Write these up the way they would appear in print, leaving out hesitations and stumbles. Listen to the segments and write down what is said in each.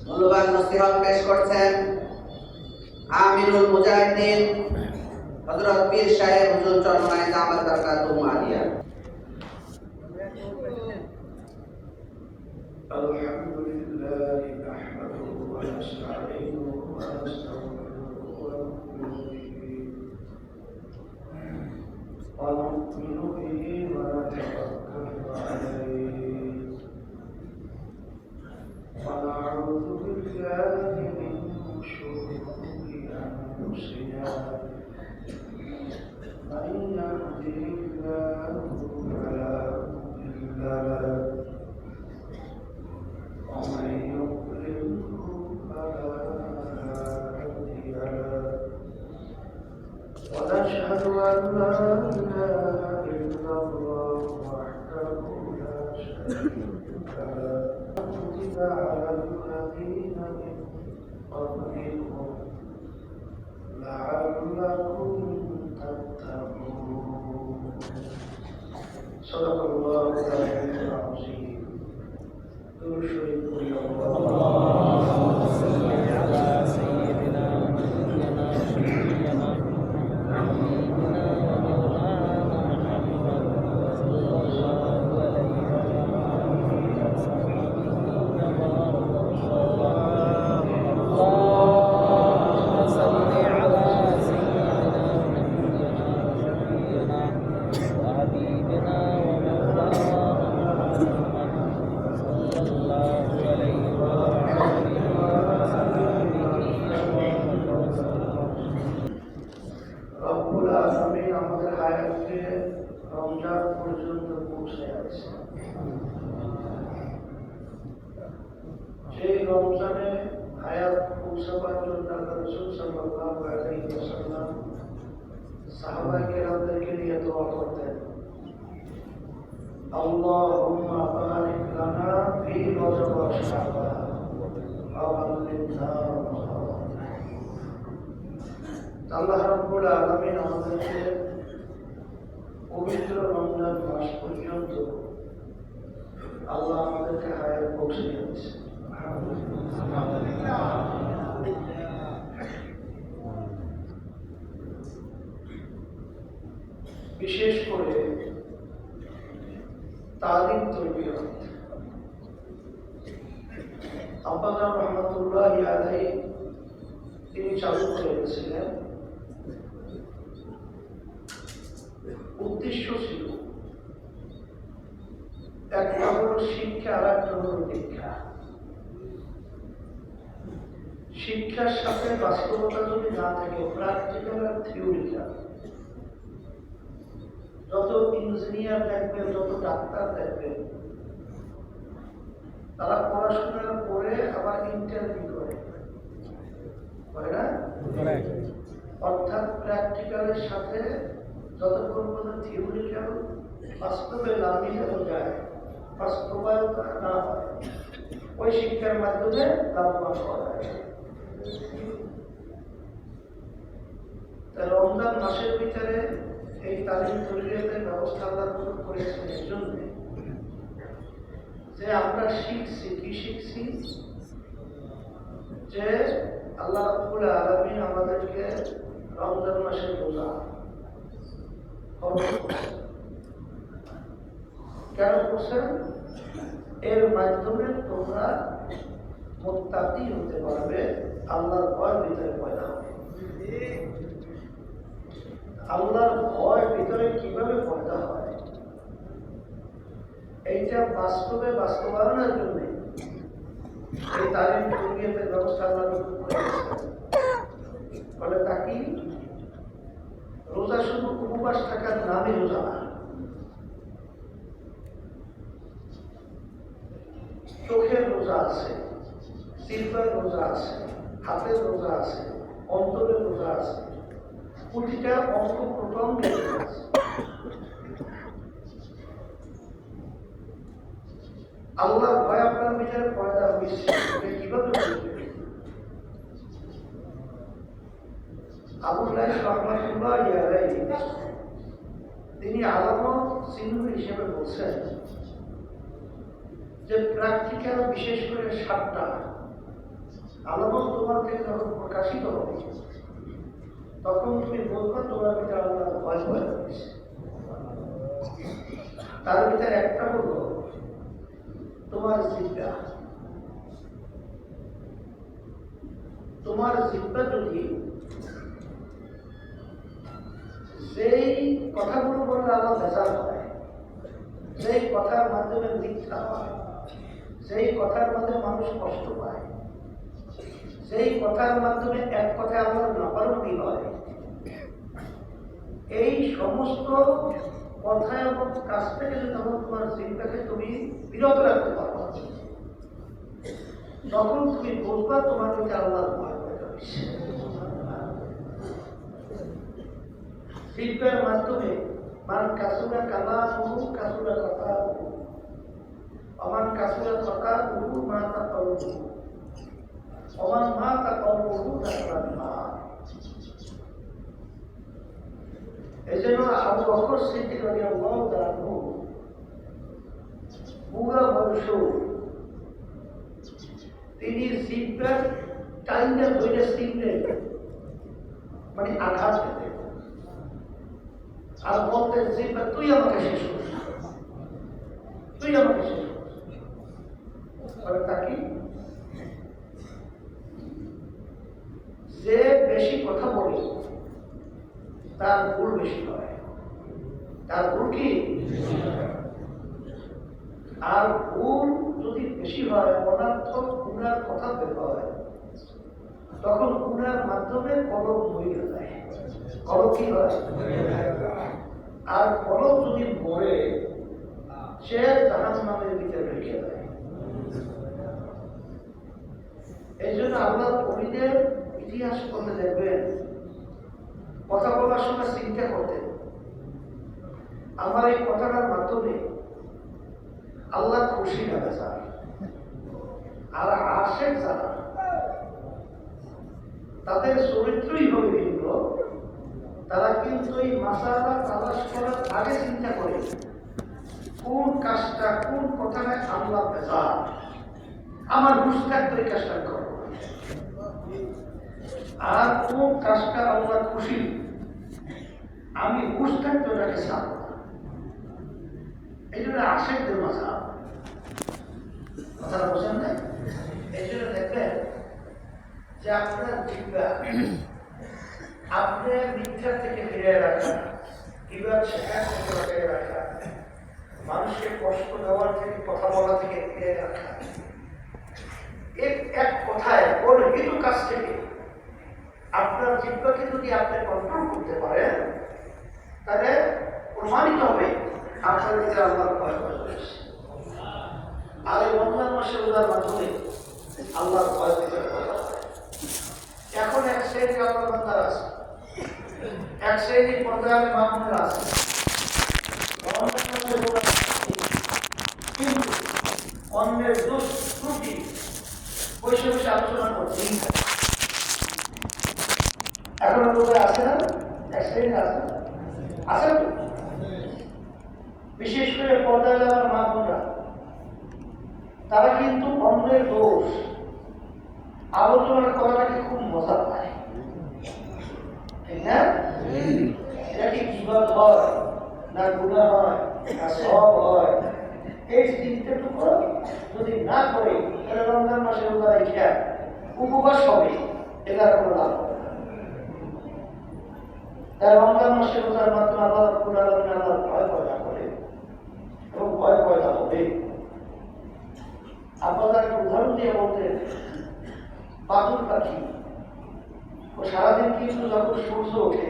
মূল্যবান নসিহত পেশ করছেন আমিরুল মুজাহিদিন হযরত পীর সাহেব হুজুর চরমায়ে দামাত বরকাতুহু আলিয়া। আলহামদুলিল্লাহ নাহমাদুহু ওয়া নাস্তাঈনুহু ওয়া নাস্তাগফিরুহু ওয়া নু'মিনু বিহি ওয়া নাতাওয়াক্কালু আলাইহি ওয়া না'উযু বিল্লাহি মিন শুরুরি আনফুসিনা মান yahdihillahu fala mudilla lahu ومن يضلله فلا هادي له ونشهد أن لا إله إلا الله وحده لا شريك له كتب على الذين من قبلكم لعلكم تتقون صدق الله العلي العظيم. اللهم صل على سيدنا ونبينا وشفيعنا وحبيبنا ومولانا محمد صلى الله عليه وعلى آله وصحبه وبارك وسلم. اللهم صل على سيدنا ونبينا وشفيعنا وحبيبنا ومولانا আমাদের হায়াতকে রমজান পর্যন্ত পৌঁছে আছে। সেই রমজানে হায়াত পৌঁছাবার জন্য আল্লাহ রাসূল সাল্লাল্লাহু আলাইহি ওয়াসাল্লাম সাহাবায়ে কেরামদেরকে নিয়ে দোয়া করতেন, আল্লাহুম্মা বারিক লানা ফি রজব ওয়া শাবান ওয়া বাল্লিগনা রমাদান। আল্লাহ রাব্বুল আলামিন আমাদেরকে পবিত্র রমজান মাস পর্যন্ত আল্লাহ আমাদেরকে হায়াত পৌঁছে দিয়েছে। বিশেষ করে তালিম তরবিয়ত আব্বাজান রহমাতুল্লাহি আলাইহি তিনি চালু করে গেছিলেন। উদ্দেশ্য ছিল একটা হলো শিক্ষা আর একটা হলো দীক্ষা। শিক্ষার সাথে বাস্তবতা যদি না থাকে, প্র্যাকটিক্যাল আর থিওরিক্যাল, যত ইঞ্জিনিয়ার দেখবেন, যত ডাক্তার দেখবেন, তারা পড়াশোনার পরে আবার ইন্টারভিউ করে না? অর্থাৎ প্র্যাকটিক্যালের সাথে যতক্ষণ পর্যন্ত থিওরিক্যাল বাস্তবে না মিলানো যায়, বাস্তবায়ন না হয়, ওই শিক্ষার মাধ্যমে লাভবান করা যায়। রমজান মাসের ভিতরে এই তালিম তরবিয়তের ব্যবস্থা আল্লাহ করেছেন এই জন্য যে আমরা শিখছি, কি শিখছি? যে আল্লাহ রাব্বুল আলামিন আমাদেরকে রমজান মাসের রোজা কেন করছেন? এর মাধ্যমে তোমরা মুত্তাকি হতে পারবে, আল্লাহর ভয় ভিতরে পয়দা হবে। আল্লাহর ভয় ভিতরে কিভাবে পয়দা হয় এইটা বাস্তবে বাস্তবায়নের জন্য এই তালিম তরবিয়তের ব্যবস্থা আল্লাহ ফলে তাকে রোজা শুধু উপবাস থাকার নামে রোজা না, চোখের রোজা আছে, জিহ্বার রোজা আছে, হাতের রোজা আছে, অন্তরের রোজা আছে, প্রতিটা অঙ্গ প্রত্যঙ্গের রোজা আছে। আল্লাহর ভয় আপনার ভিতরে পয়দা হয়েছে, কিভাবে বুঝবে? আবুল্লাহ রহমাতুল্লাহি আলাইহি তিনি আলামত চিহ্ন হিসেবে বলছেন যে প্র্যাকটিক্যাল বিশেষ করে 7টা আলামত তোমার থেকে যখন প্রকাশিত হবে তখন তুমি বলবে তোমার ভিতরে আল্লাহর ভয় ভয় হচ্ছে। তার ভিতরে একটা হলো তোমার জিব্বা। তোমার জিব্বা যদি যেই কথাগুলো বললে আল্লাহ ভেজাল হয়, যেই কথার মাধ্যমে মিথ্যা হয়, যেই কথার মাধ্যমে মানুষ কষ্ট পায়, যেই কথার মাধ্যমে এক কথায় আল্লাহর নাপারুনি হয়, এই সমস্ত কথা এবং কাজ থেকে যদি তোমার জিব্বাকে তুমি বিরত রাখতে পারো তখন তুমি বুঝবা তোমার কাছে আল্লাহর ভয় হয়ে যাবে। জিব্বার মাধ্যমে মান কাসুরা কালামুহু কাসুরা কাতাবুহু ওমান কাসুরা কাতাবুহু মাতা কলবুহু ওমান মাতা কলবুহু দাখালান নার। এজন্য আবু বকর সিদ্দিক রাদিয়াল্লাহু তাআলা পুরা বংশ তিনি জিব্বার টাইমটা ধরে সিগনে মানে আঘাত পেতেন আর বলতেন জিব্বা তুই আমাকে শেষ করিস, তুই আমাকে শেষ করিস। তাকে যে বেশি কথা বলে তার ভুল বেশি হয়, তার ভুল কি আর ভুল যদি বেশি হয় অনার্থক গুণার কথা বের হয় তখন গুণার মাধ্যমে কলম মরে যায়। কলম কি হয়? আর কলম যদি মরে সে জাহান্নামের ভিতরে রেখে দেয়। এই জন্য আল্লাহ নবীদের ইতিহাস করতে দেখবেন কথা বলার সময় চিন্তা করতেন আমার এই কথাটার মাধ্যমে আল্লাহ খুশি হবে স্যার। আর আশেক যারা তাদের চরিত্রই হবে ভিন্ন, তারা কিন্তু এই মাসালা তালাশ করার আগে চিন্তা করে কোন কাজটা কোন কথাটা আল্লাহ বেজা, আমার হুঁশটাক করে কাজটা করব, আর কোন কাজটা আল্লাহ খুশি আমি হুঁশটাক করে ছাড়ব। এই জন্য আশেকদের মাসা কথাটা বোঝেন নাই। এই জন্য দেখবেন যে আপনার জিব্বা আপনি মিথ্যা থেকে ফিরে রাখা, কিভাবে শেখার থেকে বাঁচিয়ে রাখা, মানুষকে কষ্ট দেওয়ার থেকে কথা বলা থেকে ফিরে রাখা, এক কথায় ওর হিন্দু কাছ থেকে আপনার জিব্বাকে যদি আপনি কন্ট্রোল করতে পারেন তাহলে প্রমাণিত হবে আপনার ভিতরে আল্লাহর ভয় রয়েছে। আর এই রমজান মাসে রোজার মাধ্যমে আল্লাহর ভয় ভিতরে কথা হয়। এখন এক শ্রেণী আল্লাহর বান্দার আছে, এক শ্রেণী পর্যায়ে মামুনের আছে, কিন্তু অন্যের দোষ ত্রুটি বসে বসে আলোচনা করছে। এখন রোজা আছে না? এক শ্রেণী আছে, আছে তো। বিশেষ করে পর্দায় আমার মা বোনরা তারা কিন্তু অন্যের দোষ আলোচনা করাটাকে খুব মজা পায়, ঠিক না? এটা কি বিবাদ হয় না গুনাহ হয় না সব হয়, এই চিন্তাটুকু যদি না করে তাহলে রমজান মাসে রোজা রেখে উপবাস হবে, এটার কোনো লাভ হবে না। তাই রমজান মাসে রোজার মাধ্যমে আল্লাহ রাব্বুল আলামিন আল্লাহর ভয় পয়দা করে এবং ভয় পয়দা হবে। আপনারা একটা উদাহরণ দিয়ে বলতেন বাদুর পাখি, ও সারাদিন কিন্তু যখন সূর্য ওঠে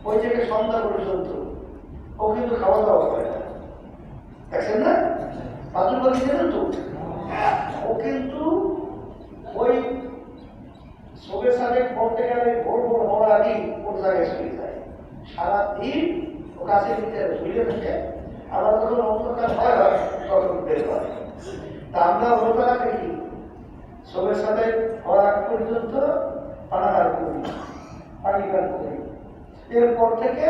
ওই থেকে সন্ধ্যা পর্যন্ত ও কিন্তু খাওয়া দাওয়া করে না, দেখছেন না? বাদুর পাখি জানেন তো, ও কিন্তু ওই সবে সাথে বলতে গেলে ভোর ভোর হওয়ার আগেই ওর জায়গায় চলে যায়। সারাদিন ও গাছের ভিতরে ঝুলে থাকে, আবার যখন অন্ধকার হয় তখন বের হয়। তা আমরা রোজা রাখি সবের সাথে হওয়ার আগ পর্যন্ত পানাহার করি, পানি পান করি, এরপর থেকে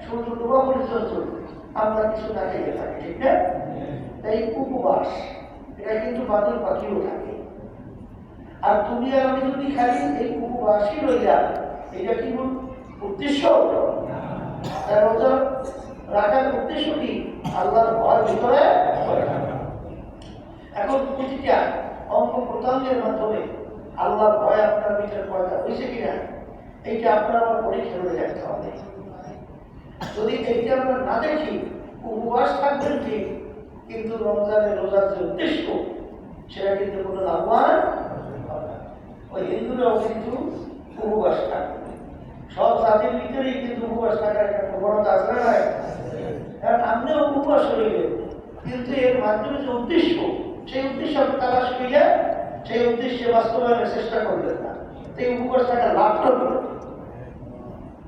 সূর্য ডোবা পর্যন্ত আমরা কিছু না খেয়ে থাকি, ঠিক না? এই উপবাস এটা কিন্তু বাদুর পাখিও থাকে। আর তুমি আর আমি যদি খালি এই উপবাসী রইলা, এটা কি উদ্দেশ্য? রোজা রাখার উদ্দেশ্য কি? আল্লাহর ভয় ভিতরে। এখন প্রতিটা অঙ্গ প্রত্যঙ্গের মাধ্যমে আল্লাহর ভয় আপনার ভিতরে পয়দা হয়েছে কিনা, এইটা আপনার আমার পরীক্ষা করে দেখতে হবে। যদি এইটা আমরা না দেখি, উপবাস থাকবেন ঠিক, কিন্তু রমজানের রোজার যে উদ্দেশ্য সেটা কিন্তু কোনো লাভবান হবে না। ওই হিন্দুরাও কিন্তু উপবাস থাকবে, সব জাতির ভিতরেই কিন্তু উপবাস থাকার একটা প্রবণতা আছে না? কারণ আপনিও উপবাস রইলেন, কিন্তু এর মাধ্যমে যে উদ্দেশ্য, সেই উদ্দেশ্য আপনি তালাশ করিলে সেই উদ্দেশ্যে বাস্তবায়নের চেষ্টা করবেন না, সেই উপবাস থাকার লাভটা করবেন।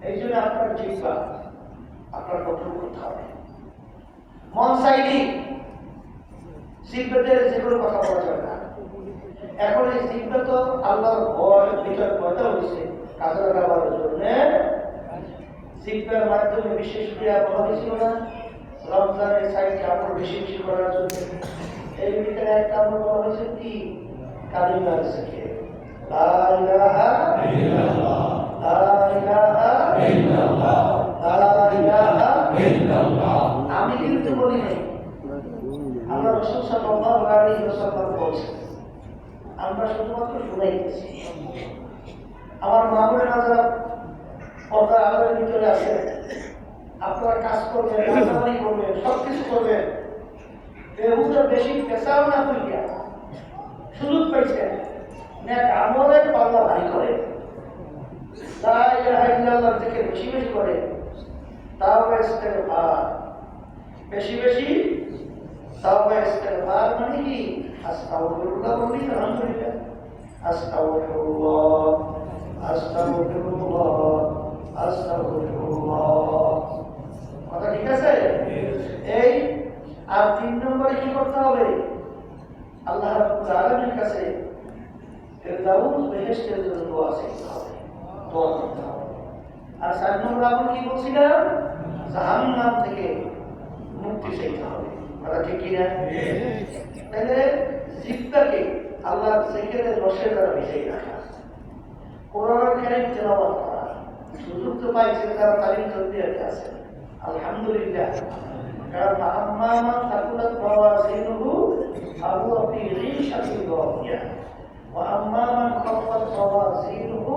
এই জন্য আপনার জিহ্বা আপনার কঠোর করতে হবে। মন চাইলেই জিহ্বাতে যে কোনো কথা বলা যাবে না। এখন এই জিহ্বা তো আল্লাহর ভয় ভিতর পয়দা হয়েছে কাজে লাগাবার জন্য। জিহ্বার মাধ্যমে বিশেষ ক্রিয়া বলা হয়েছিল না, রমজানের সাইডকে আমল বেশি বেশি করার জন্য। এর ভিতরে একটা আমল বলা হয়েছে কি? কালিমার জিকির, লা ইলাহা ইল্লাল্লাহ, লা ইলাহা ইল্লাল্লাহ, লা ইলাহা ইল্লাল্লাহ। আমি কিন্তু বলি নাই, আমরা রাসূল সাল্লাল্লাহু আলাইহি ওয়াসাল্লাম বলেছেন, আমরা শুধুমাত্র শুনাইতেছি। আমার মামুনেরা যারা পর্দার আলোর ভিতরে আছে, আপনারা কাজ করবেন, রাজধানী করবেন, সবকিছু করবেন, বেহুদা বেশি পেশাও না করিয়া সুযোগ পাইছেন, নেক আমলের পাল্লা ভারী করে, লা ইলাহা ইল্লাল্লাহ থেকে বেশি বেশি করে, তাওবা ইস্তেগফার বেশি বেশি, তাওবা ইস্তেগফার মানে কি? আস্তাগফিরুল্লাহ বলি, আলহামদুলিল্লাহ, আস্তাগফিরুল্লাহ, আস্তাগফিরুল্লাহ, আস্তাগফিরুল্লাহ। কথা ঠিক আছে? এই আর 3 নম্বরে কি করতে হবে? আল্লাহ রাব্বুল আলামিনের কাছে ফেরদাউস বেহেশতের জন্য দোয়া চাইতে হবে, দোয়া করতে হবে। আর 4 নম্বর আমল কি বলছিলাম? জাহান্নাম থেকে মুক্তি চাইতে হবে। কথা ঠিক কি না? তাহলে জিহ্বাকে আল্লাহর জিকিরের রসের দ্বারা ভিজিয়ে রাখা, কোরআন কারীম তেলাওয়াত করা। সুযোগ তো পাইছেন যারা তালিম তরবিয়াতে আছে, আলহামদুলিল্লাহ। কারণ আম্মা মান তাকুলাত মাওয়াজিনুহু ফাহুয়া ফি ঈশাতিন রাদিয়া ওয়া আম্মা মান খাফফাত মাওয়াজিনুহু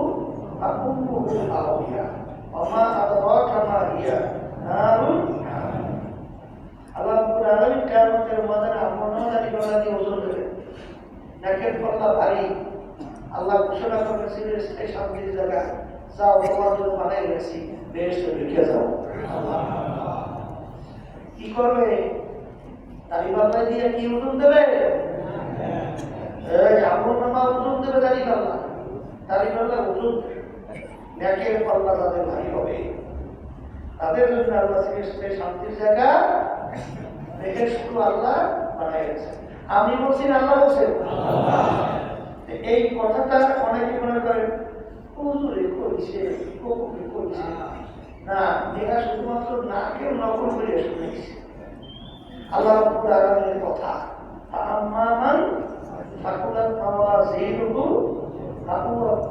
ফাউম্মুহু হাওিয়া ওয়া মা আদরাকা মা হিয়া নারুন হামিয়া। আল্লাহ রাব্বুল আলামিন কিয়ামতের ময়দানে আমলনামা দিয়ে ওজন দেবেন। নেকের পাল্লা ভারী, আল্লাহ ঘোষণা করেছেন এই শান্তির জায়গা, যাও তোমার জন্য বানাই গেছি, বেহেশতে ঢুকে যাও। কি করবে? দাড়িপাল্লা দিয়ে কি ওজন দেবে? আমলনামা ওজন দেবে, দাড়িপাল্লা, দাড়িপাল্লা ওজন দেবে। নেকের পাল্লা তাদের ভারী হবে, তাদের জন্য আল্লাহ শান্তির জায়গা দেখে শুধু আল্লাহ বানাই গেছে। আমি বলছি না আল্লাহ বলছেন? এই কথাটা অনেকে মনে করেন হুজুরে কইছে, কবুকে কইছে না, এরা শুধুমাত্র না কেউ নকল করে শুনেছে। আল্লাহ রাব্বুল আলামিনের কথা, আম্মা মান ফাকুলাত মাওয়াজিনুহু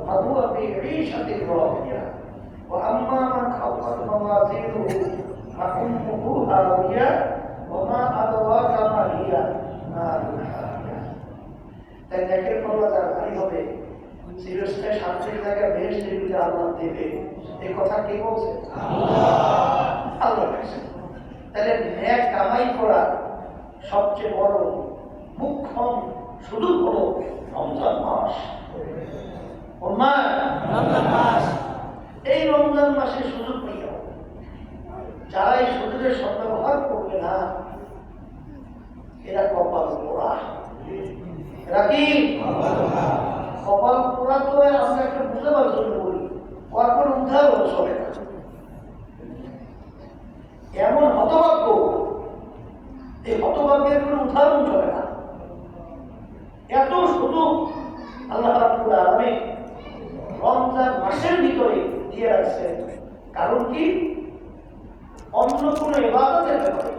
ফাহুয়া ফি ঈশাতিন রাদিয়া ওয়া আম্মা মান খাফফাত মাওয়াজিনুহু ফাউম্মুহু হাওিয়া ওয়া মা আদরাকা মা হিয়া নারুন হামিয়া। তাই নেকের পাল্লা যার ভারী হবে, চিরস্থায়ী শান্তির জায়গায় বেহেশতের ভিতরে আল্লাহ দেবে। এই কথা কে বলছে? আল্লাহ বলছেন। তাহলে নেক কামাই করা সবচেয়ে বড় মুখ্যম সুযোগ হলো রমজান মাস। এই রমজান মাসের সুযোগ নিয়ে যারা এই সুযোগের সদ্ব্যবহার করবে না, এরা কপাল পোড়া। এরা কি কপাল পোড়া? তো আমরা একটা বুঝাবার জন্য বলি, ওর কোনো উদাহরণ চলে না। এমন হতভাগ্য, এই হতভাগ্যের কোনো উদাহরণ চলে না। এত সুযোগ আল্লাহ রাব্বুল আলামিন রমজান মাসের ভিতরে দিয়ে রাখছেন। কারণ কি? অন্য কোনো ইবাদতের ব্যাপারে